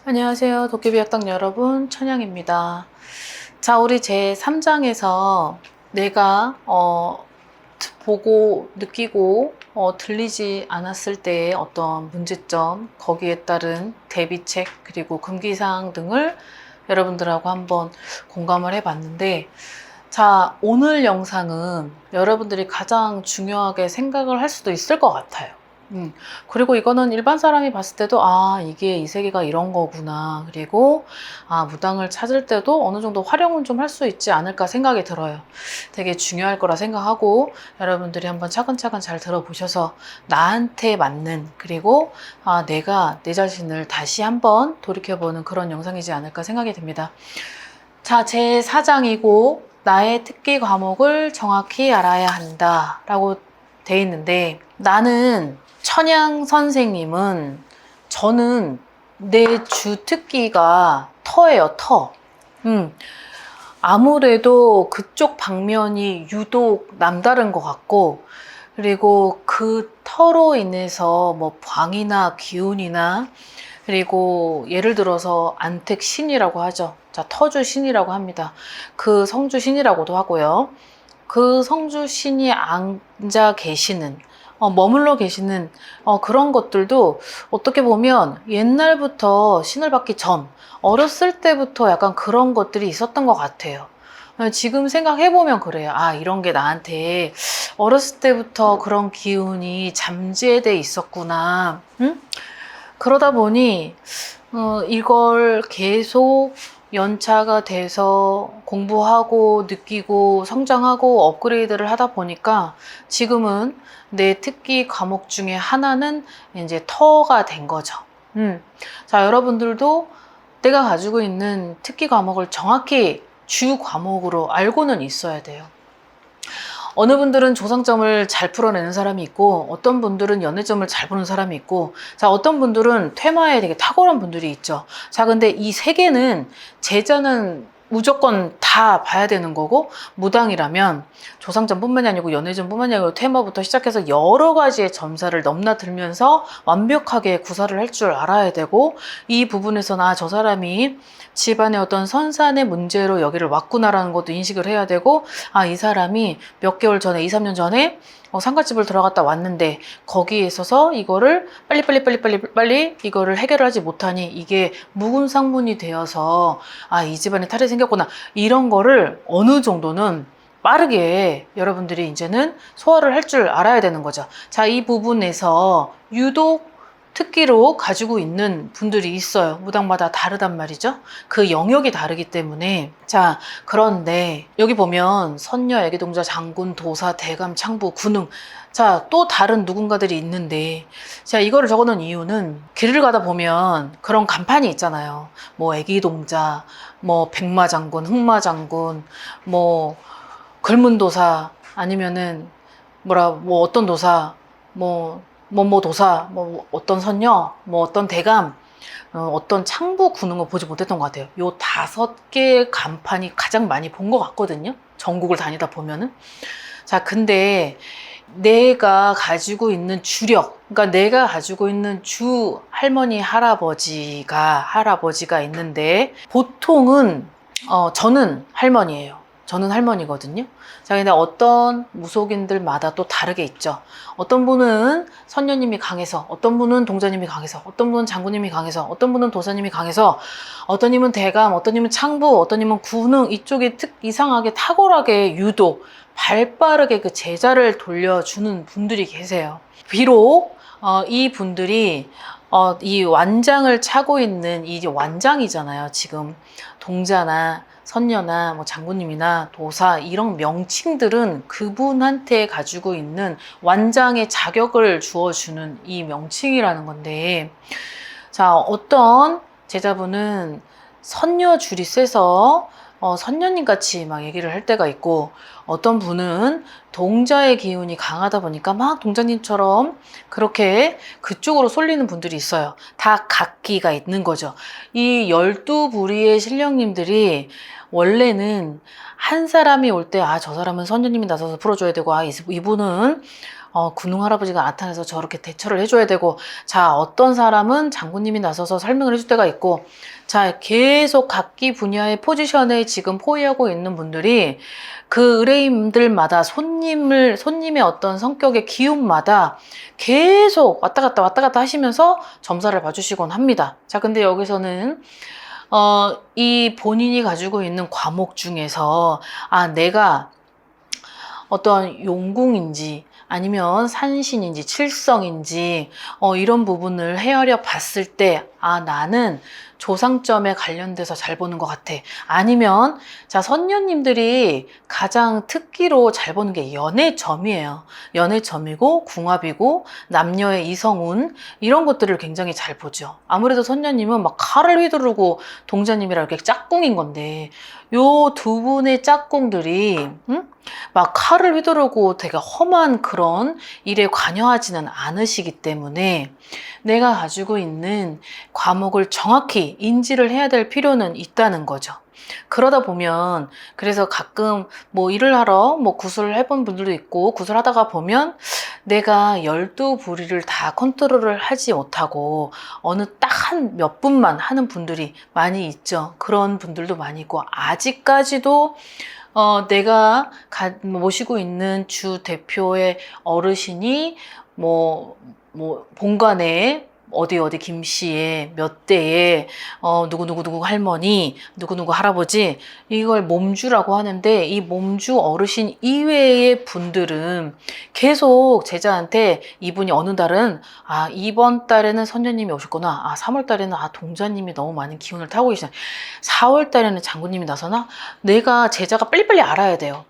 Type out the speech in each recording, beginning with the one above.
안녕하세요. 도깨비 학당 여러분, 천양입니다. 자, 우리 제 3장에서 내가 보고 느끼고 들리지 않았을 때의 어떤 문제점, 거기에 따른 대비책, 그리고 금기사항 등을 여러분들하고 한번 공감을 해봤는데, 자, 오늘 영상은 여러분들이 가장 중요하게 생각을 할 수도 있을 것 같아요. 그리고 이거는 일반 사람이 봤을 때도, 아, 이게 이 세계가 이런 거구나. 그리고, 아, 무당을 찾을 때도 어느 정도 활용은 좀 할 수 있지 않을까 생각이 들어요. 되게 중요할 거라 생각하고, 여러분들이 한번 차근차근 잘 들어보셔서 나한테 맞는, 그리고, 아, 내가 내 자신을 다시 한번 돌이켜보는 그런 영상이지 않을까 생각이 듭니다. 자, 제 4장이고, 나의 특기 과목을 정확히 알아야 한다. 라고 돼 있는데, 나는 천양 선생님은 저는 내 주 특기가 터예요, 터. 아무래도 그쪽 방면이 유독 남다른 것 같고, 그리고 그 터로 인해서 뭐 방이나 기운이나, 그리고 예를 들어서 안택 신이라고 하죠. 자, 터주 신이라고 합니다. 그 성주 신이라고도 하고요. 그 성주 신이 앉아 계시는, 머물러 계시는 그런 것들도 어떻게 보면 옛날부터 신을 받기 전, 어렸을 때부터 약간 그런 것들이 있었던 것 같아요. 지금 생각해보면 그래요. 아, 이런 게 나한테 어렸을 때부터 그런 기운이 잠재돼 있었구나. 응? 그러다 보니 이걸 계속 연차가 돼서 공부하고 느끼고 성장하고 업그레이드를 하다 보니까 지금은 내 특기 과목 중에 하나는 이제 터가 된 거죠. 자, 여러분들도 내가 가지고 있는 특기 과목을 정확히 주 과목으로 알고는 있어야 돼요. 어느 분들은 조상점을 잘 풀어내는 사람이 있고, 어떤 분들은 연애점을 잘 보는 사람이 있고, 자, 어떤 분들은 퇴마에 되게 탁월한 분들이 있죠. 자, 근데 이 세 개는 제자는 무조건 다 봐야 되는 거고, 무당이라면 조상점뿐만이 아니고 연애점뿐만이 아니고 퇴마부터 시작해서 여러 가지의 점사를 넘나들면서 완벽하게 구사를 할 줄 알아야 되고, 이 부분에서는 아, 저 사람이 집안의 어떤 선산의 문제로 여기를 왔구나라는 것도 인식을 해야 되고, 아, 이 사람이 몇 개월 전에, 2, 3년 전에 상갓집을 들어갔다 왔는데 거기에 있어서 이거를 빨리 이거를 해결을 하지 못하니 이게 무군상문이 되어서 아, 이 집안에 탈이 생겼구나. 이런 거를 어느 정도는 빠르게 여러분들이 이제는 소화를 할 줄 알아야 되는 거죠. 자, 이 부분에서 유독 특기로 가지고 있는 분들이 있어요. 무당마다 다르단 말이죠. 그 영역이 다르기 때문에. 자, 그런데 여기 보면 선녀, 애기동자, 장군, 도사, 대감, 창부, 군웅. 자, 또 다른 누군가들이 있는데, 자, 이거를 적어놓은 이유는 길을 가다 보면 그런 간판이 있잖아요. 뭐 애기동자, 뭐 백마장군, 흑마장군, 뭐 글문도사, 아니면은 뭐 어떤 도사, 뭐 도사, 뭐 어떤 선녀, 뭐 어떤 대감, 어떤 창부 군웅을 보지 못했던 것 같아요. 요 5개의 간판이 가장 많이 본 것 같거든요. 전국을 다니다 보면은. 자, 근데 내가 가지고 있는 주력, 그러니까 내가 가지고 있는 주 할머니, 할아버지가 있는데 보통은 저는 할머니예요. 저는 할머니거든요. 자, 근데 어떤 무속인들마다 또 다르게 있죠. 어떤 분은 선녀님이 강해서, 어떤 분은 동자님이 강해서, 어떤 분은 장군님이 강해서, 어떤 분은 도사님이 강해서, 어떤 님은 대감, 어떤 님은 창부, 어떤 님은 군웅, 이쪽이 이상하게 탁월하게 유독 발빠르게 그 제자를 돌려주는 분들이 계세요. 비록 이 분들이 이 완장을 차고 있는 이 완장이잖아요. 지금 동자나 선녀나 뭐 장군님이나 도사 이런 명칭들은 그분한테 가지고 있는 완장의 자격을 주어주는 이 명칭이라는 건데, 자, 어떤 제자분은 선녀 줄이 세서 선녀님 같이 막 얘기를 할 때가 있고, 어떤 분은 동자의 기운이 강하다 보니까 막 동자님처럼 그렇게 그쪽으로 쏠리는 분들이 있어요. 다 각기가 있는 거죠. 이 12부리의 신령님들이 원래는 한 사람이 올 때, 아, 저 사람은 선녀님이 나서서 풀어줘야 되고, 아, 이분은 군웅 할아버지가 나타나서 저렇게 대처를 해줘야 되고, 자, 어떤 사람은 장군님이 나서서 설명을 해줄 때가 있고, 자, 계속 각기 분야의 포지션에 지금 포위하고 있는 분들이 그 의뢰인들마다 손님의 어떤 성격의 기운마다 계속 왔다 갔다 하시면서 점사를 봐주시곤 합니다. 자, 근데 여기서는 이 본인이 가지고 있는 과목 중에서, 내가 어떤 용궁인지 아니면 산신인지 칠성인지 이런 부분을 헤아려 봤을 때, 나는 조상점에 관련돼서 잘 보는 것 같아. 아니면 자, 선녀님들이 가장 특기로 잘 보는 게 연애점이에요. 연애점이고 궁합이고 남녀의 이성운, 이런 것들을 굉장히 잘 보죠. 아무래도 선녀님은 막 칼을 휘두르고 동자님이랑 이렇게 짝꿍인 건데, 요 두 분의 짝꿍들이 막 칼을 휘두르고 되게 험한 그런 일에 관여하지는 않으시기 때문에 내가 가지고 있는 과목을 정확히 인지를 해야 될 필요는 있다는 거죠. 그러다 보면, 그래서 가끔 뭐 일을 하러 뭐 구슬을 해본 분들도 있고, 구슬하다가 보면 내가 12부리를 다 컨트롤을 하지 못하고 어느 딱 한 몇 분만 하는 분들이 많이 있죠. 그런 분들도 많이 있고, 아직까지도 내가 모시고 있는 주 대표의 어르신이 본관에 어디 김씨에 몇 대에 누구누구 할머니, 누구누구 할아버지, 이걸 몸주라고 하는데, 이 몸주 어르신 이외의 분들은 계속 제자한테 이분이 어느 달은 이번 달에는 선녀님이 오셨구나, 3월 달에는 동자님이 너무 많은 기운을 타고 계시나, 4월 달에는 장군님이 나서나, 내가 제자가 빨리빨리 알아야 돼요.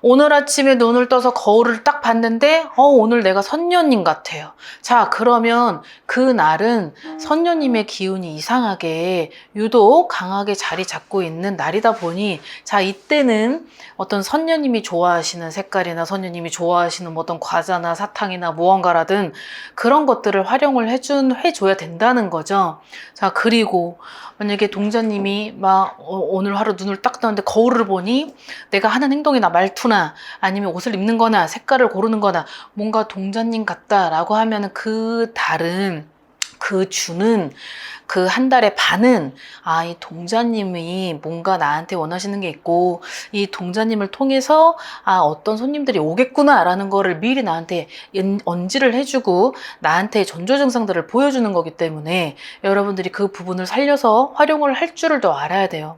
오늘 아침에 눈을 떠서 거울을 딱 봤는데 오늘 내가 선녀님 같아요. 자, 그러면 그날은 선녀님의 기운이 이상하게 유독 강하게 자리 잡고 있는 날이다 보니, 자, 이때는 어떤 선녀님이 좋아하시는 색깔이나 선녀님이 좋아하시는 어떤 과자나 사탕이나 무언가라든 그런 것들을 활용을 해줘야 된다는 거죠. 자, 그리고 만약에 동자님이 막 오늘 하루 눈을 딱 떴는데 거울을 보니 내가 하는 행동이나 말투나 아니면 옷을 입는 거나 색깔을 고르는 거나 뭔가 동자님 같다라고 하면은 그 달은, 그 주는, 그 한 달의 반은 이 동자님이 뭔가 나한테 원하시는 게 있고, 이 동자님을 통해서 어떤 손님들이 오겠구나라는 거를 미리 나한테 언지를 해주고 나한테 전조 증상들을 보여주는 거기 때문에 여러분들이 그 부분을 살려서 활용을 할 줄을 더 알아야 돼요.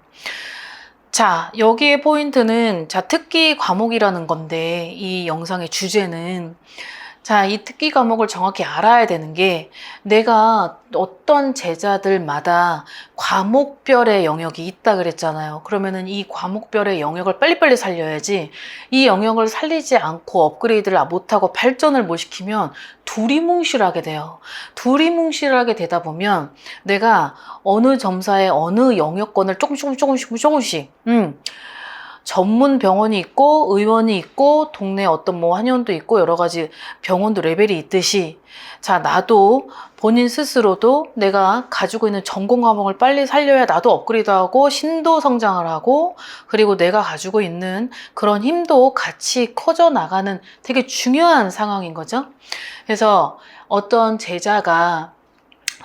자, 여기에 포인트는, 자, 특기 과목이라는 건데, 이 영상의 주제는, 자, 이 특기 과목을 정확히 알아야 되는 게, 내가 어떤 제자들마다 과목별의 영역이 있다 그랬잖아요. 그러면은 이 과목별의 영역을 빨리빨리 살려야지, 이 영역을 살리지 않고 업그레이드를 못하고 발전을 못 시키면 두리뭉실하게 돼요. 두리뭉실하게 되다 보면 내가 어느 점사의 어느 영역권을 조금씩 전문 병원이 있고 의원이 있고 동네 어떤 한의원도 있고 여러 가지 병원도 레벨이 있듯이, 자, 나도 본인 스스로도 내가 가지고 있는 전공 과목을 빨리 살려야 나도 업그레이드하고 신도 성장을 하고, 그리고 내가 가지고 있는 그런 힘도 같이 커져 나가는 되게 중요한 상황인 거죠. 그래서 어떤 제자가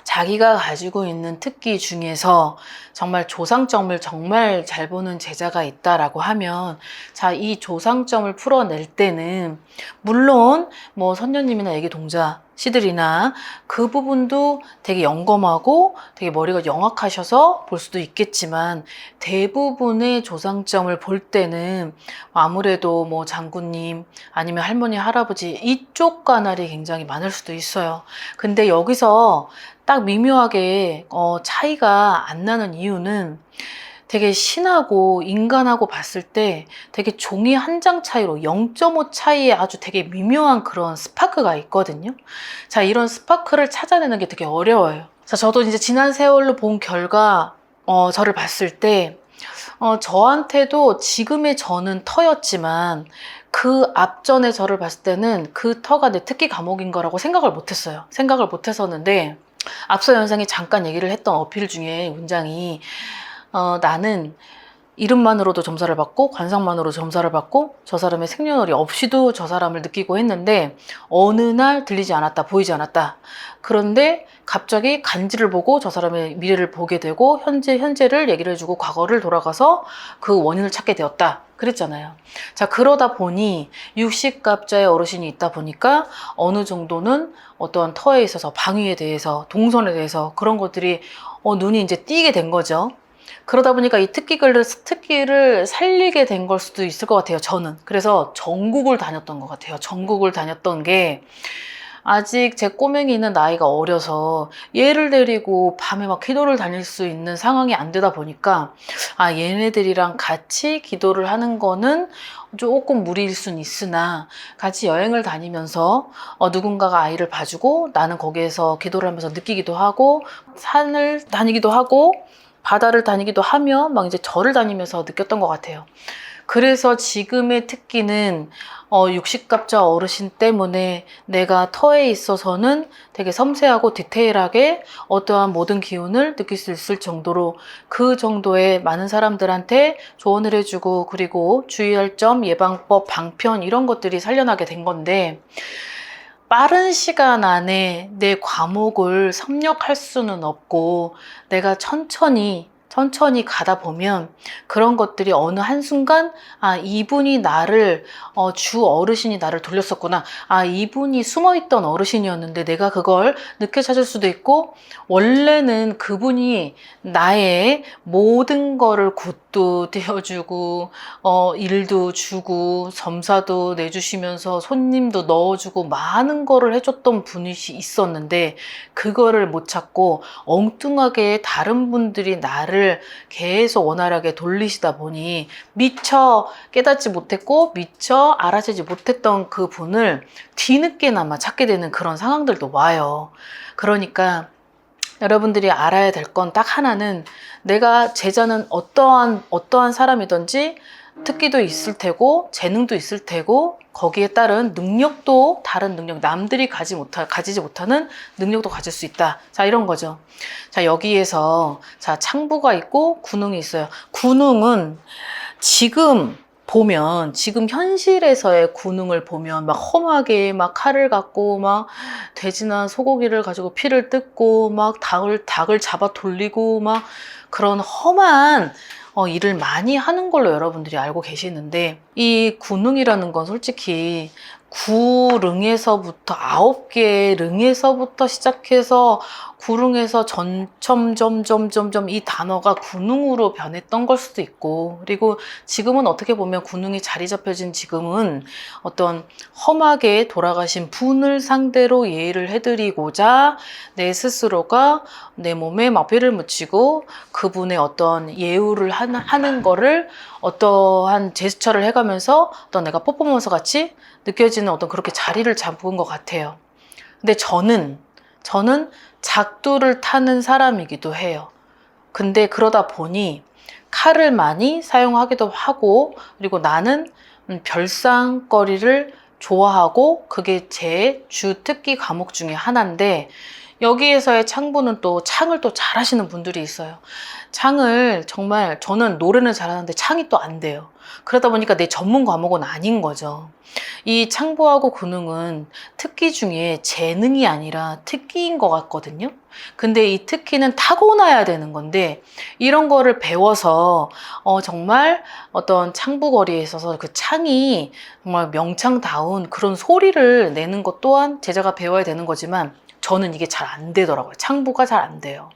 자기가 가지고 있는 특기 중에서 정말 조상점을 정말 잘 보는 제자가 있다라고 하면, 자, 이 조상점을 풀어낼 때는 물론 선녀님이나 애기 동자 씨들이나 그 부분도 되게 영검하고 되게 머리가 영악하셔서 볼 수도 있겠지만, 대부분의 조상점을 볼 때는 아무래도 장군님 아니면 할머니 할아버지 이쪽 관할이 굉장히 많을 수도 있어요. 근데 여기서 딱 미묘하게 차이가 안 나는 이유는, 되게 신하고 인간하고 봤을 때 되게 종이 한 장 차이로 0.5 차이에 아주 되게 미묘한 그런 스파크가 있거든요. 자, 이런 스파크를 찾아내는 게 되게 어려워요. 자, 저도 이제 지난 세월로 본 결과 저를 봤을 때 저한테도 지금의 저는 터였지만, 그 앞전에 저를 봤을 때는 그 터가 내 특기 과목인 거라고 생각을 못했어요. 생각을 못했었는데, 앞서 영상에 잠깐 얘기를 했던 어필 중에 문장이 나는 이름만으로도 점사를 받고 관상만으로도 점사를 받고 저 사람의 생년월일 없이도 저 사람을 느끼고 했는데 어느 날 들리지 않았다, 보이지 않았다. 그런데 갑자기 간지를 보고 저 사람의 미래를 보게 되고 현재를 얘기를 해주고 과거를 돌아가서 그 원인을 찾게 되었다. 그랬잖아요. 자, 그러다 보니 60갑자의 어르신이 있다 보니까 어느 정도는 어떠한 터에 있어서 방위에 대해서 동선에 대해서 그런 것들이 눈이 이제 띄게 된 거죠. 그러다 보니까 이 특기를 살리게 된 걸 수도 있을 것 같아요, 저는. 그래서 전국을 다녔던 것 같아요. 전국을 다녔던 게 아직 제 꼬맹이는 나이가 어려서 얘를 데리고 밤에 막 기도를 다닐 수 있는 상황이 안 되다 보니까 얘네들이랑 같이 기도를 하는 거는 조금 무리일 순 있으나 같이 여행을 다니면서 누군가가 아이를 봐주고 나는 거기에서 기도를 하면서 느끼기도 하고 산을 다니기도 하고 바다를 다니기도 하며 막 이제 절을 다니면서 느꼈던 것 같아요. 그래서 지금의 특기는 60갑자 어르신 때문에 내가 터에 있어서는 되게 섬세하고 디테일하게 어떠한 모든 기운을 느낄 수 있을 정도로 그 정도의 많은 사람들한테 조언을 해주고 그리고 주의할 점, 예방법, 방편 이런 것들이 살려나게 된 건데 빠른 시간 안에 내 과목을 섭렵할 수는 없고 내가 천천히 가다 보면 그런 것들이 어느 한순간 이분이 나를 주 어르신이 나를 돌렸었구나. 이분이 숨어있던 어르신이었는데 내가 그걸 늦게 찾을 수도 있고 원래는 그분이 나의 모든 거를 굿도 떼어주고 일도 주고 점사도 내주시면서 손님도 넣어주고 많은 거를 해줬던 분이 있었는데 그거를 못 찾고 엉뚱하게 다른 분들이 나를 계속 원활하게 돌리시다 보니 미처 깨닫지 못했고 미처 알아채지 못했던 그 분을 뒤늦게나마 찾게 되는 그런 상황들도 와요. 그러니까 여러분들이 알아야 될 건 딱 하나는 내가 제자는 어떠한 사람이든지 특기도 있을 테고 재능도 있을 테고 거기에 따른 능력도 다른 능력 남들이 가지지 못하는 능력도 가질 수 있다. 자, 이런 거죠. 자, 여기에서 자 창부가 있고 군웅이 있어요. 군웅은 지금 현실에서의 군웅을 보면 막 험하게 막 칼을 갖고 막 돼지나 소고기를 가지고 피를 뜯고 막 닭을 잡아 돌리고 막 그런 험한 일을 많이 하는 걸로 여러분들이 알고 계시는데 이 군웅이라는 건 솔직히 9릉에서부터 9개의 릉에서부터 시작해서 구릉에서 점점 이 단어가 군웅으로 변했던 걸 수도 있고 그리고 지금은 어떻게 보면 군웅이 자리 잡혀진 지금은 어떤 험하게 돌아가신 분을 상대로 예의를 해드리고자 내 스스로가 내 몸에 마비를 묻히고 그분의 어떤 예우를 하는 거를 어떠한 제스처를 해가면서 어떤 내가 퍼포먼스 같이 느껴지는 어떤 그렇게 자리를 잡은 것 같아요. 근데 저는 작두를 타는 사람이기도 해요. 근데 그러다 보니 칼을 많이 사용하기도 하고 그리고 나는 별상거리를 좋아하고 그게 제 주 특기 과목 중에 하나인데 여기에서의 창부는 또 창을 또 잘하시는 분들이 있어요. 창을 정말 저는 노래는 잘하는데 창이 또 안 돼요. 그러다 보니까 내 전문 과목은 아닌 거죠. 이 창부하고 군웅은 특기 중에 재능이 아니라 특기인 것 같거든요. 근데 이 특기는 타고나야 되는 건데 이런 거를 배워서 정말 어떤 창부거리에 있어서 그 창이 정말 명창다운 그런 소리를 내는 것 또한 제자가 배워야 되는 거지만 저는 이게 잘 안 되더라고요. 창부가 잘 안 돼요.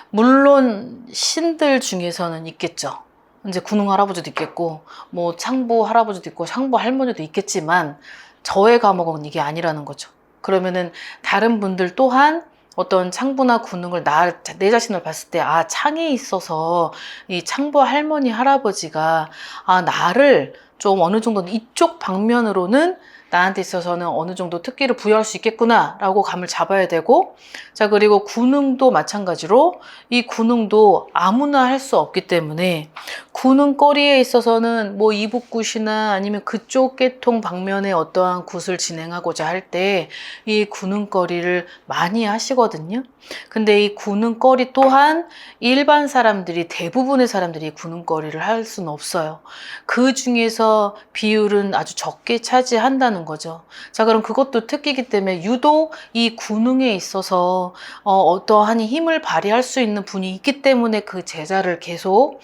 물론 신들 중에서는 있겠죠. 이제 군웅 할아버지도 있겠고 뭐 창부 할아버지도 있고 창부 할머니도 있겠지만 저의 과목은 이게 아니라는 거죠. 그러면은 다른 분들 또한 어떤 창부나 군웅을 내 자신을 봤을 때 창에 있어서 이 창부 할머니 할아버지가 나를 좀 어느 정도는 이쪽 방면으로는 나한테 있어서는 어느 정도 특기를 부여할 수 있겠구나 라고 감을 잡아야 되고, 자, 그리고 군웅도 마찬가지로 이 군웅도 아무나 할 수 없기 때문에 군웅거리에 있어서는 뭐 이북굿이나 아니면 그쪽 계통 방면의 어떠한 굿을 진행하고자 할 때 이 군웅거리를 많이 하시거든요. 근데 이 군웅거리 또한 일반 사람들이, 대부분의 사람들이 군웅거리를 할 수는 없어요. 그 중에서 비율은 아주 적게 차지한다는 거죠. 자, 그럼 그것도 특기이기 때문에 유독 이 군웅에 있어서 어떠한 힘을 발휘할 수 있는 분이 있기 때문에 그 제자를 계속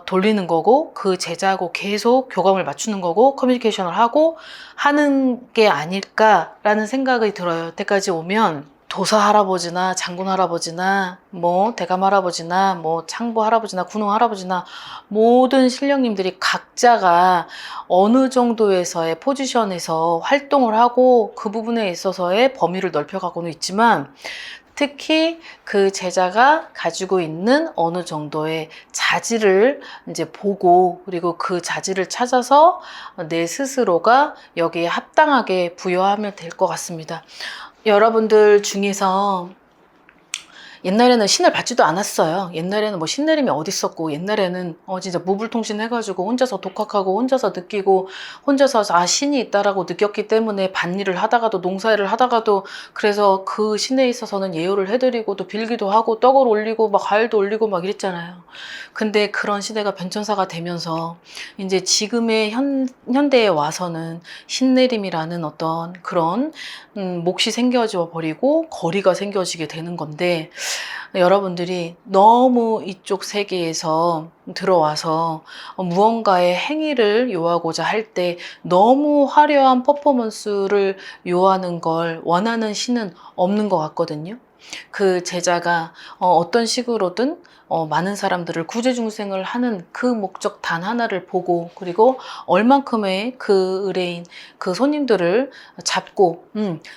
돌리는 거고, 그 제자하고 계속 교감을 맞추는 거고, 커뮤니케이션을 하고 하는 게 아닐까라는 생각이 들어요. 여태까지 오면 도사 할아버지나 장군 할아버지나 뭐 대감 할아버지나 뭐 창보 할아버지나 군웅 할아버지나 모든 신령님들이 각자가 어느 정도에서의 포지션에서 활동을 하고 그 부분에 있어서의 범위를 넓혀가고는 있지만, 특히 그 제자가 가지고 있는 어느 정도의 자질을 이제 보고, 그리고 그 자질을 찾아서 내 스스로가 여기에 합당하게 부여하면 될 것 같습니다. 여러분들 중에서 옛날에는 신을 받지도 않았어요. 옛날에는 뭐 신내림이 어디 있었고, 옛날에는 진짜 무불통신 해가지고 혼자서 독학하고 혼자서 느끼고 혼자서 신이 있다라고 느꼈기 때문에 밭일을 하다가도 농사일을 하다가도, 그래서 그 신에 있어서는 예우를 해드리고 또 빌기도 하고 떡을 올리고 막 과일도 올리고 막 이랬잖아요. 근데 그런 시대가 변천사가 되면서 이제 지금의 현대에 와서는 신내림이라는 어떤 그런 몫이 생겨져 버리고 거리가 생겨지게 되는 건데, 여러분들이 너무 이쪽 세계에서 들어와서 무언가의 행위를 요하고자 할 때 너무 화려한 퍼포먼스를 요하는 걸 원하는 신은 없는 것 같거든요. 그 제자가 어떤 식으로든 많은 사람들을 구제중생을 하는 그 목적 단 하나를 보고, 그리고 얼만큼의 그 의뢰인, 그 손님들을 잡고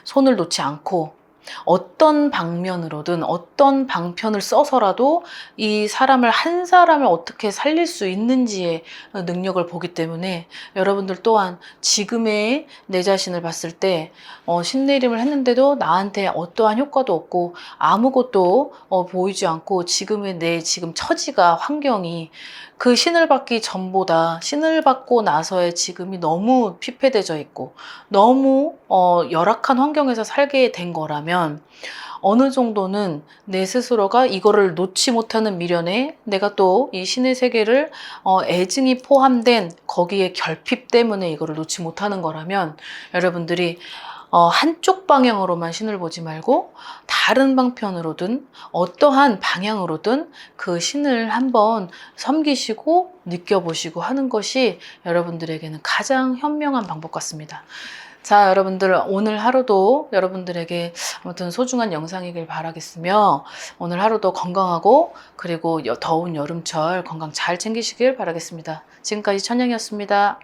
손을 놓지 않고 어떤 방면으로든 어떤 방편을 써서라도 이 사람을, 한 사람을 어떻게 살릴 수 있는지의 능력을 보기 때문에, 여러분들 또한 지금의 내 자신을 봤을 때 신내림을 했는데도 나한테 어떠한 효과도 없고 아무것도 보이지 않고, 지금의 내 지금 처지가, 환경이 그 신을 받기 전보다 신을 받고 나서의 지금이 너무 피폐해져 있고 너무 열악한 환경에서 살게 된 거라면, 어느 정도는 내 스스로가 이거를 놓지 못하는 미련에 내가 또 이 신의 세계를 애증이 포함된 거기에 결핍 때문에 이거를 놓지 못하는 거라면, 여러분들이 한쪽 방향으로만 신을 보지 말고 다른 방편으로든 어떠한 방향으로든 그 신을 한번 섬기시고 느껴보시고 하는 것이 여러분들에게는 가장 현명한 방법 같습니다. 자, 여러분들 오늘 하루도 여러분들에게 아무튼 소중한 영상이길 바라겠으며, 오늘 하루도 건강하고 그리고 더운 여름철 건강 잘 챙기시길 바라겠습니다. 지금까지 천영이었습니다.